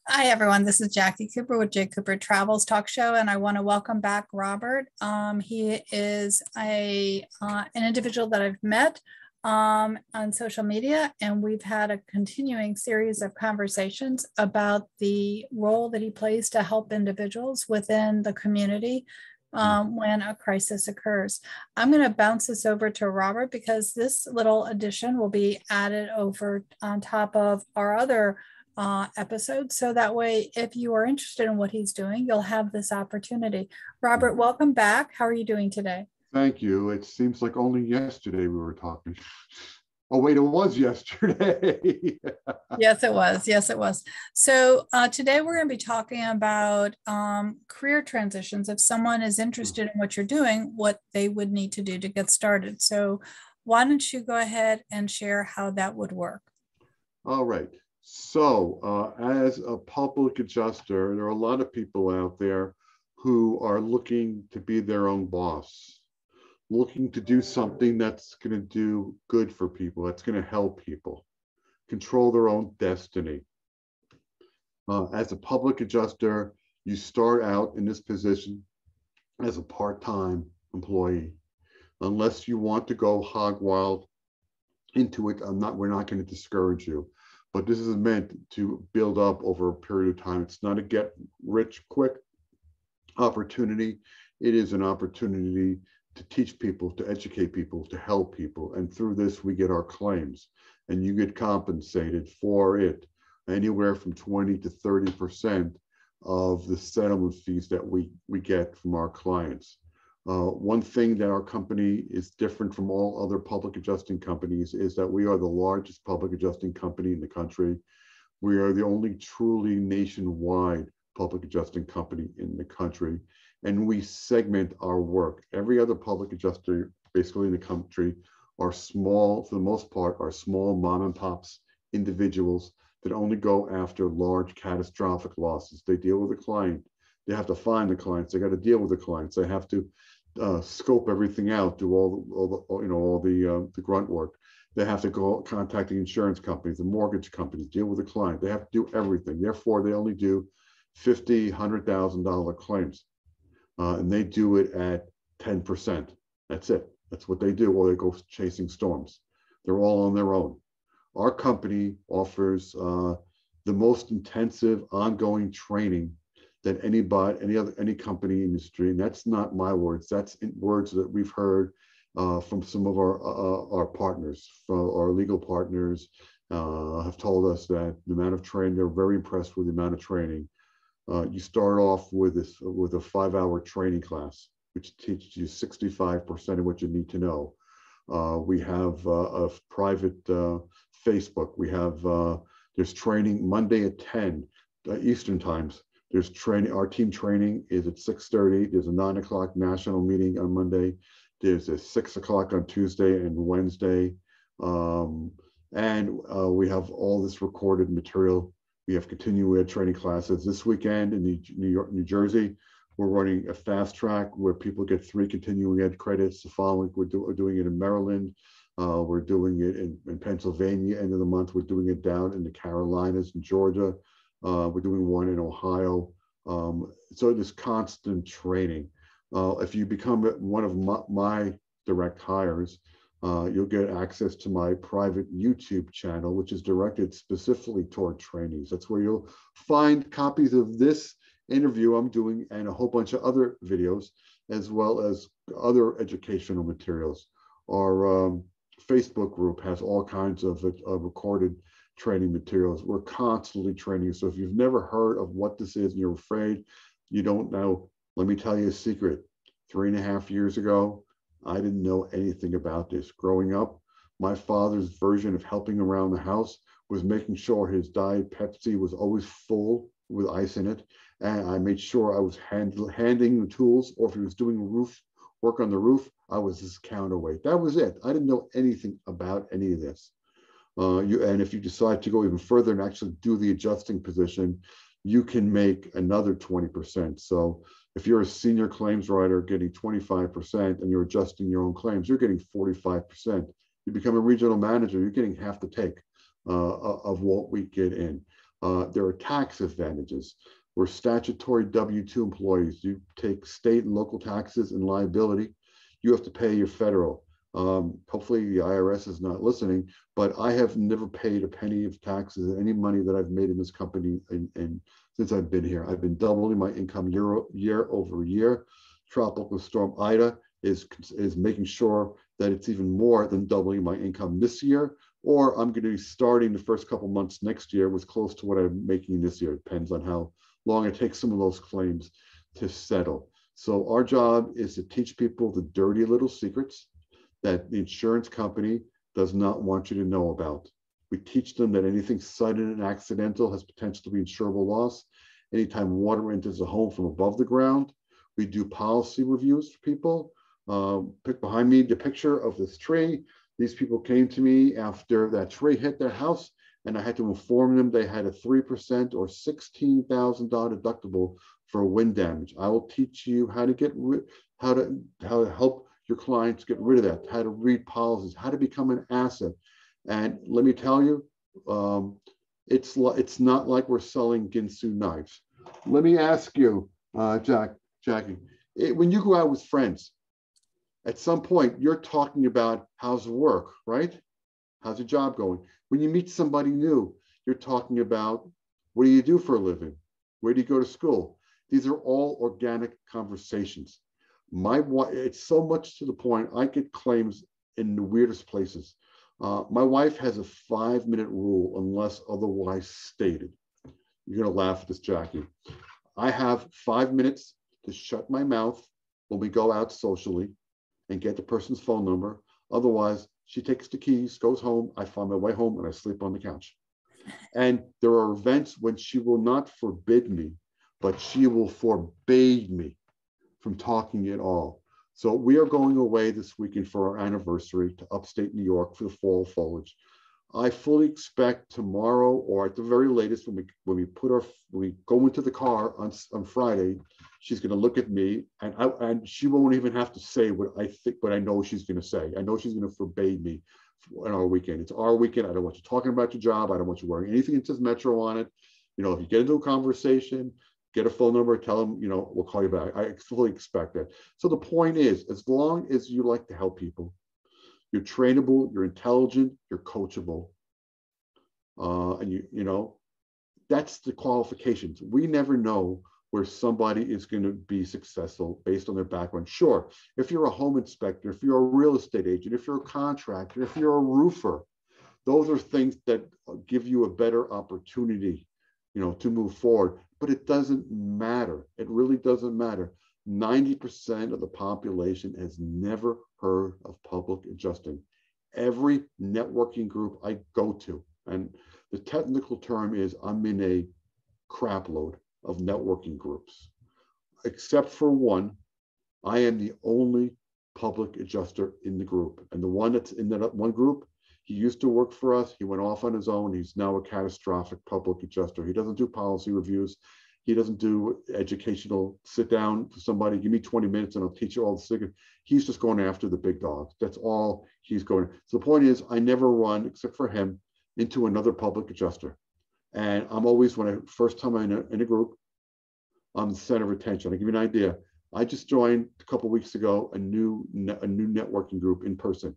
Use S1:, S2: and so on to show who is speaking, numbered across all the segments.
S1: Hi, everyone. This is Jacqui Cooper with JCooperTravels talk show, and I want to welcome back Robert. He is an individual that I've met on social media, and we've had a continuing series of conversations about the role that he plays to help individuals within the community when a crisis occurs. I'm going to bounce this over to Robert because this little addition will be added over on top of our other episode. So that way, if you are interested in what he's doing, you'll have this opportunity. Robert, welcome back. How are you doing today?
S2: Thank you. It seems like only yesterday we were talking. Oh, wait, it was yesterday.
S1: Yes, it was. Yes, it was. So today we're going to be talking about career transitions. If someone is interested in what you're doing, what they would need to do to get started. So why don't you go ahead and share how that would work?
S2: All right. So as a public adjuster, there are a lot of people out there who are looking to be their own boss, looking to do something that's going to do good for people, that's going to help people control their own destiny. As a public adjuster, you start out in this position as a part-time employee. Unless you want to go hog wild into it, we're not going to discourage you. But this is meant to build up over a period of time. It's not a get rich quick opportunity. It is an opportunity to teach people, to educate people, to help people. And through this, we get our claims, and you get compensated for it anywhere from 20 to 30% of the settlement fees that we get from our clients. One thing that our company is different from all other public adjusting companies is that we are the largest public adjusting company in the country. We are the only truly nationwide public adjusting company in the country, and we segment our work. Every other public adjuster basically in the country are small, for the most part, are small mom and pops, individuals that only go after large catastrophic losses. They deal with the client. They have to find the clients. They got to deal with the clients. They have to scope everything out, do all the grunt work. They have to go contact the insurance companies, the mortgage companies, deal with the client. They have to do everything. Therefore, they only do $50,000, $100,000 claims, and they do it at 10%. That's it. That's what they do, or they go chasing storms. They're all on their own. Our company offers the most intensive ongoing training that any company industry, and that's not my words, that's words that we've heard from some of our partners, our legal partners have told us that the amount of training, they're very impressed with the amount of training. You start off with a 5-hour training class, which teaches you 65% of what you need to know. We have a private Facebook. We have there's training Monday at 10 Eastern times. There's training. Our team training is at 6:30. There's a 9 o'clock national meeting on Monday. There's a 6 o'clock on Tuesday and Wednesday. We have all this recorded material. We have continuing ed training classes. This weekend in New Jersey, we're running a fast track where people get 3 continuing ed credits. The following, we're doing it in Maryland. We're doing it in Pennsylvania, end of the month. We're doing it down in the Carolinas and Georgia. We're doing one in Ohio. So there's constant training. If you become one of my direct hires, you'll get access to my private YouTube channel, which is directed specifically toward trainees. That's where you'll find copies of this interview I'm doing and a whole bunch of other videos, as well as other educational materials. Our Facebook group has all kinds of recorded training materials. We're constantly training. So if you've never heard of what this is and you're afraid you don't know, let me tell you a secret. 3.5 years ago, I didn't know anything about this. Growing up, my father's version of helping around the house was making sure his Diet Pepsi was always full with ice in it. And I made sure I was handing the tools, or if he was doing roof work on the roof, I was his counterweight. That was it. I didn't know anything about any of this. And if you decide to go even further and actually do the adjusting position, you can make another 20%. So if you're a senior claims writer getting 25% and you're adjusting your own claims, you're getting 45%. You become a regional manager, you're getting half the take of what we get in. There are tax advantages. We're statutory W-2 employees. You take state and local taxes and liability. You have to pay your federal. Hopefully the IRS is not listening, but I have never paid a penny of taxes, any money that I've made in this company and since I've been here. I've been doubling my income year over year. Tropical Storm Ida is making sure that it's even more than doubling my income this year, or I'm going to be starting the first couple months next year with close to what I'm making this year. It depends on how long it takes some of those claims to settle. So our job is to teach people the dirty little secrets that the insurance company does not want you to know about. We teach them that anything sudden and accidental has potential to be insurable loss. Anytime water enters a home from above the ground, we do policy reviews for people. Pick behind me the picture of this tree. These people came to me after that tree hit their house, and I had to inform them they had a 3% or $16,000 deductible for wind damage. I will teach you how to how to help your clients get rid of that, how to read policies, how to become an asset. And let me tell you, it's not like we're selling Ginsu knives. Let me ask you, Jacqui, when you go out with friends, at some point you're talking about how's work, right? How's your job going? When you meet somebody new, you're talking about what do you do for a living? Where do you go to school? These are all organic conversations. It's so much to the point I get claims in the weirdest places. My wife has a 5-minute rule unless otherwise stated. You're gonna laugh at this, Jacqui. I have 5 minutes to shut my mouth when we go out socially and get the person's phone number. Otherwise, she takes the keys, goes home, I find my way home, and I sleep on the couch. And there are events when she will not forbid me, but she will forbade me from talking at all. So we are going away this weekend for our anniversary to upstate New York for the fall foliage. I fully expect tomorrow, or at the very latest, when we go into the car on Friday, she's going to look at me, and she won't even have to say what I think, but I know she's going to say. I know she's going to forbade me on our weekend. It's our weekend. I don't want you talking about your job. I don't want you wearing anything that says Metro on it. You know, if you get into a conversation, get a phone number, tell them, you know, we'll call you back. I fully expect that. So the point is, as long as you like to help people, you're trainable, you're intelligent, you're coachable, and you know, that's the qualifications. We never know where somebody is going to be successful based on their background. Sure, if you're a home inspector, if you're a real estate agent, if you're a contractor, if you're a roofer, those are things that give you a better opportunity, you know, to move forward. But it doesn't matter. It really doesn't matter. 90% of the population has never heard of public adjusting. Every networking group I go to, and the technical term is I'm in a crap load of networking groups. Except for one, I am the only public adjuster in the group. And the one that's in that one group, he used to work for us. He went off on his own. He's now a catastrophic public adjuster. He doesn't do policy reviews. He doesn't do educational sit down to somebody, give me 20 minutes and I'll teach you all the secrets. He's just going after the big dogs. That's all he's going. So the point is, I never run, except for him, into another public adjuster. And I'm always, first time I'm in a group, I'm the center of attention. I'll give you an idea. I just joined a couple of weeks ago a new networking group in person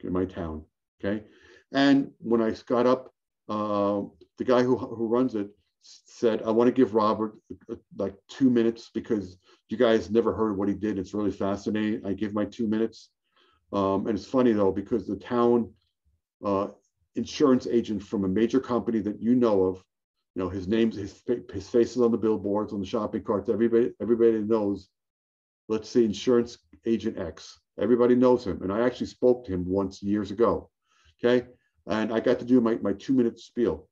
S2: in my town. Okay. And when I got up, the guy who runs it said, I want to give Robert like 2 minutes because you guys never heard what he did. It's really fascinating. I give my 2 minutes. And it's funny though, because the town insurance agent from a major company that you know of, you know, his face is on the billboards, on the shopping carts. Everybody knows, let's say, insurance agent X. Everybody knows him. And I actually spoke to him once years ago. Okay. And I got to do my 2-minute spiel.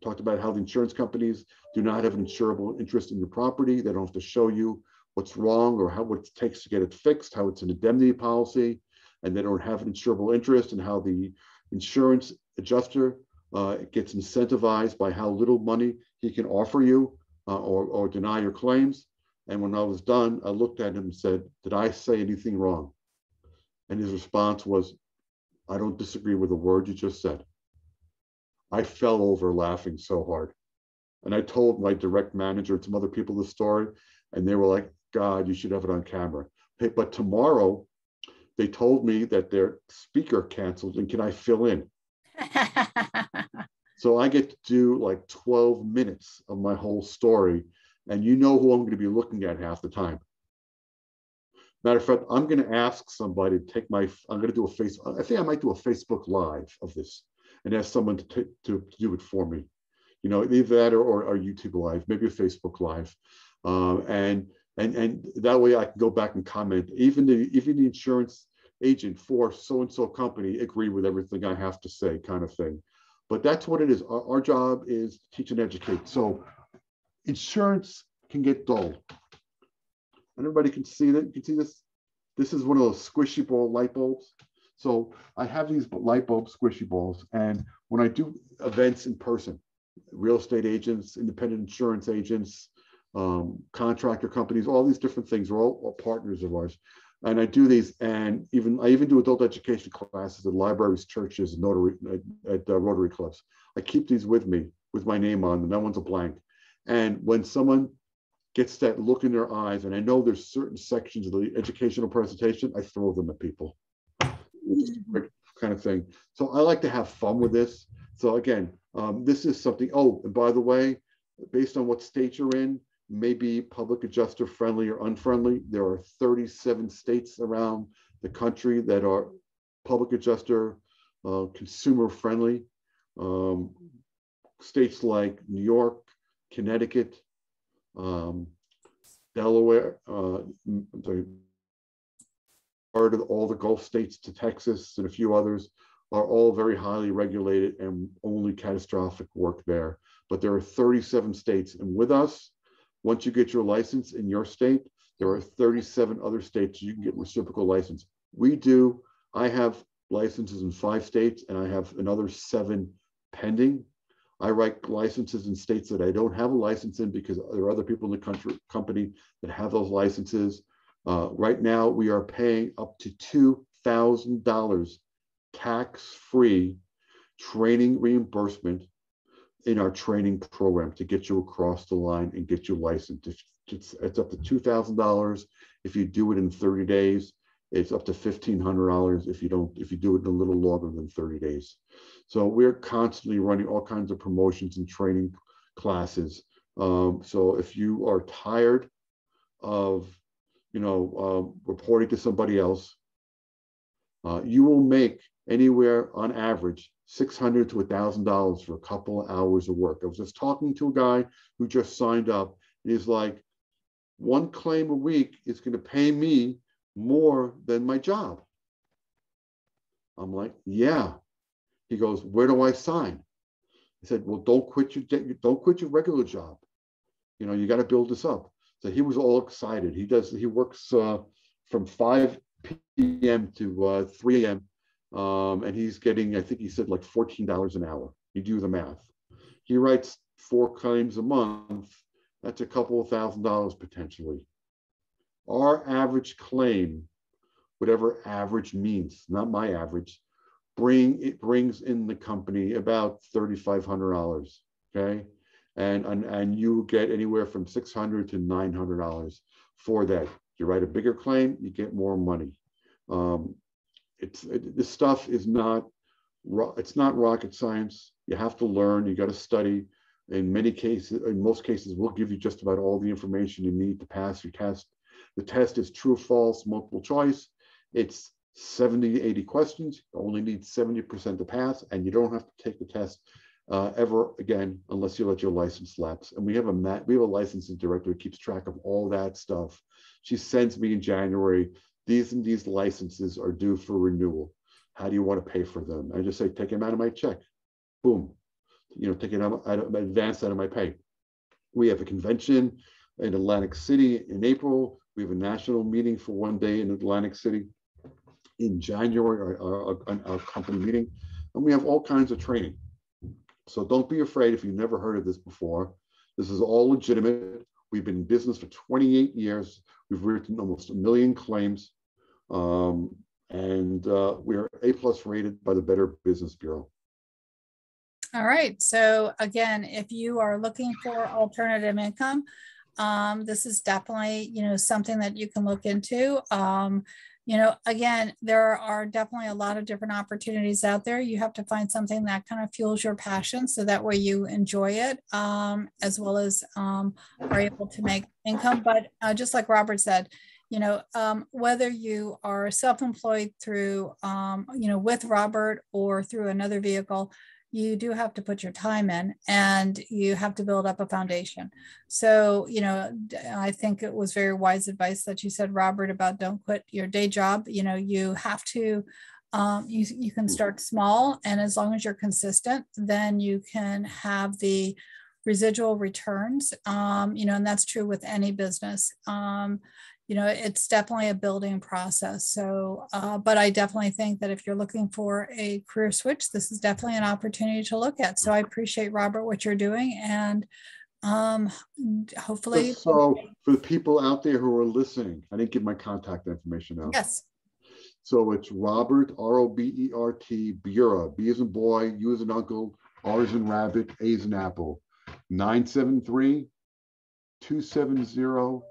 S2: Talked about how the insurance companies do not have an insurable interest in your property. They don't have to show you what's wrong or what it takes to get it fixed, how it's an indemnity policy, and they don't have an insurable interest, and how the insurance adjuster gets incentivized by how little money he can offer you or deny your claims. And when I was done, I looked at him and said, did I say anything wrong? And his response was, I don't disagree with a word you just said. I fell over laughing so hard. And I told my direct manager and some other people the story, and they were like, God, you should have it on camera. Hey, but tomorrow they told me that their speaker canceled, and can I fill in? So I get to do like 12 minutes of my whole story, and you know who I'm going to be looking at half the time. Matter of fact, I'm going to ask somebody to take my, I'm going to do a I think I might do a Facebook Live of this and ask someone to do it for me. You know, either that or YouTube Live, maybe a Facebook Live. And that way I can go back and comment. Even the insurance agent for so-and-so company agree with everything I have to say, kind of thing. But that's what it is. Our job is to teach and educate. So insurance can get dull. Everybody can see that. You can see this. This is one of those squishy ball light bulbs. So I have these light bulb squishy balls. And when I do events in person, real estate agents, independent insurance agents, contractor companies, all these different things are all partners of ours. And I do these, and I even do adult education classes at libraries, churches, and Rotary clubs. I keep these with me with my name on them. That one's a blank. And when someone gets that look in their eyes, and I know there's certain sections of the educational presentation, I throw them at people. Kind of thing. So I like to have fun with this. So again, this is something, oh, and by the way, based on what state you're in, maybe public adjuster friendly or unfriendly. There are 37 states around the country that are public adjuster consumer friendly. States like New York, Connecticut, Delaware, part of all the Gulf states to Texas and a few others are all very highly regulated and only catastrophic work there. But there are 37 states, and with us, once you get your license in your state, there are 37 other states you can get reciprocal license. I have licenses in 5 states, and I have another 7 pending. I write licenses in states that I don't have a license in because there are other people in the company that have those licenses. Right now, we are paying up to $2,000 tax-free training reimbursement in our training program to get you across the line and get you licensed. It's up to $2,000 if you do it in 30 days. It's up to $1,500 if you do it in a little longer than 30 days. So we're constantly running all kinds of promotions and training classes. So if you are tired of reporting to somebody else, you will make anywhere on average $600 to $1,000 for a couple of hours of work. I was just talking to a guy who just signed up, and he's like, 1 claim a week is going to pay me more than my job. I'm like, yeah. He goes, where do I sign? I said, well, don't quit your regular job. You got to build this up. So he was all excited. He works from 5 p.m. to 3 a.m. And he's getting, I think he said like $14 an hour. You do the math. He writes 4 claims a month. That's a couple of $1,000 potentially. Our average claim, whatever average means, not my average, brings in the company about $3,500. Okay. And you get anywhere from $600 to $900 for that. You write a bigger claim, you get more money. This stuff is not rocket science. You have to learn. You got to study. In most cases, we'll give you just about all the information you need to pass your test. The test is true, false, multiple choice. It's 70 to 80 questions. You only need 70% to pass, and you don't have to take the test ever again unless you let your license lapse. And we have a licensing director who keeps track of all that stuff. She sends me in January, these and these licenses are due for renewal. How do you want to pay for them? I just say, take them out of my check. Boom. Take it out of advance out of my pay. We have a convention in Atlantic City in April. We have a national meeting for 1 day in Atlantic City in January, our company meeting. And we have all kinds of training. So don't be afraid if you've never heard of this before. This is all legitimate. We've been in business for 28 years. We've written almost 1 million claims. And we're A+ rated by the Better Business Bureau.
S1: All right. So again, if you are looking for alternative income, this is definitely, something that you can look into. Again, there are definitely a lot of different opportunities out there. You have to find something that kind of fuels your passion, so that way you enjoy it, as well as are able to make income. But just like Robert said, whether you are self-employed through, with Robert or through another vehicle, you do have to put your time in, and you have to build up a foundation. So, I think it was very wise advice that you said, Robert, about don't quit your day job. You have to, you can start small, and as long as you're consistent, then you can have the residual returns, and that's true with any business. It's definitely a building process. So, but I definitely think that if you're looking for a career switch, this is definitely an opportunity to look at. So I appreciate, Robert, what you're doing, and hopefully.
S2: So for the people out there who are listening, I didn't give my contact information out.
S1: Yes.
S2: So it's Robert, R-O-B-E-R-T, Bura, B as in boy, U as in uncle, R as in rabbit, A as in apple, 973-270-4044.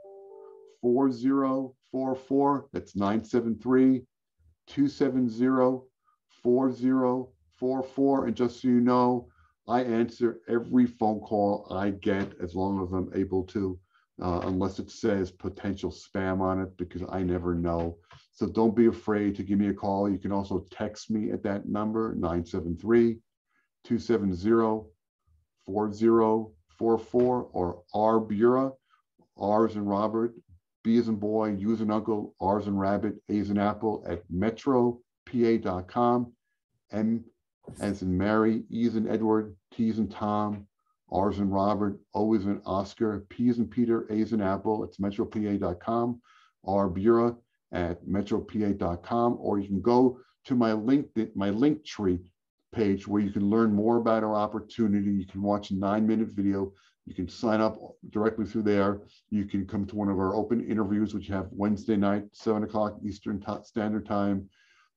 S2: That's 973-270-4044. And just so you know, I answer every phone call I get as long as I'm able to, unless it says potential spam on it, because I never know. So don't be afraid to give me a call. You can also text me at that number, 973-270-4044, or R Bura, R as in Robert, B as in boy, U as in uncle, R as in rabbit, A as in apple, at metropa.com, M as in Mary, E as in Edward, T as in Tom, R as in Robert, O as in Oscar, P as in Peter, A as in apple. It's metropa.com, R Bura at metropa.com, or you can go to my link tree page, where you can learn more about our opportunity. You can watch a 9-minute video. You can sign up directly through there. You can come to one of our open interviews, which you have Wednesday night, 7 o'clock Eastern Standard Time,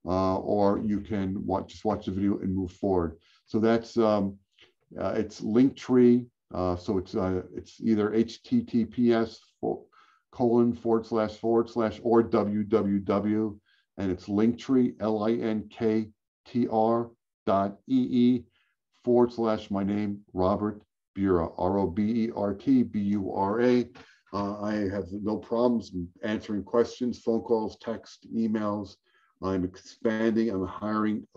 S2: or you can just watch the video and move forward. So that's it's Linktree. So it's either https:// or www, and it's Linktree, linktr.ee/ my name, Robert Bura, ROBERTBURA. I have no problems answering questions, phone calls, text, emails. I'm expanding. I'm hiring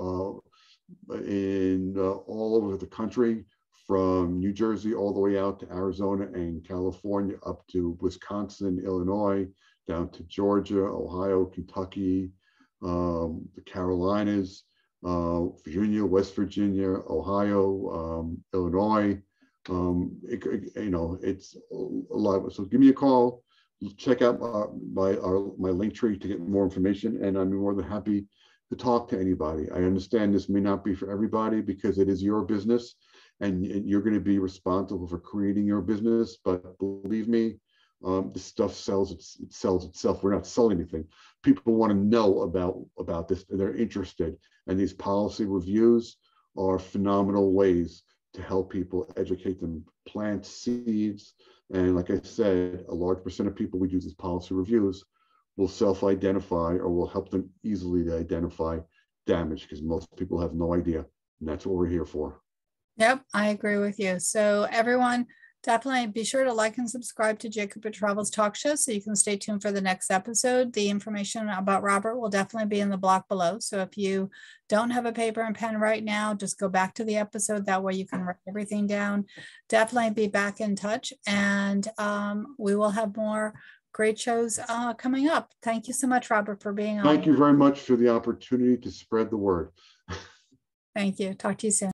S2: in all over the country, from New Jersey all the way out to Arizona and California, up to Wisconsin, Illinois, down to Georgia, Ohio, Kentucky, the Carolinas, Virginia, West Virginia, Ohio, Illinois. It's a lot. So give me a call. Check out my link tree to get more information, and I'm more than happy to talk to anybody. I understand this may not be for everybody, because it is your business, and you're going to be responsible for creating your business. But believe me, this stuff sells. It sells itself. We're not selling anything. People want to know about this. They're interested, and these policy reviews are phenomenal ways to help people, educate them, plant seeds. And like I said, a large percent of people we do these policy reviews will self-identify, or will help them easily to identify damage, because most people have no idea. And that's what we're here for.
S1: Yep, I agree with you. So everyone, definitely be sure to like and subscribe to JCooperTravels Talk Show, so you can stay tuned for the next episode. The information about Robert will definitely be in the block below. So if you don't have a paper and pen right now, just go back to the episode. That way you can write everything down. Definitely be back in touch, and we will have more great shows coming up. Thank you so much, Robert, for being on.
S2: Thank you very much for the opportunity to spread the word.
S1: Thank you. Talk to you soon.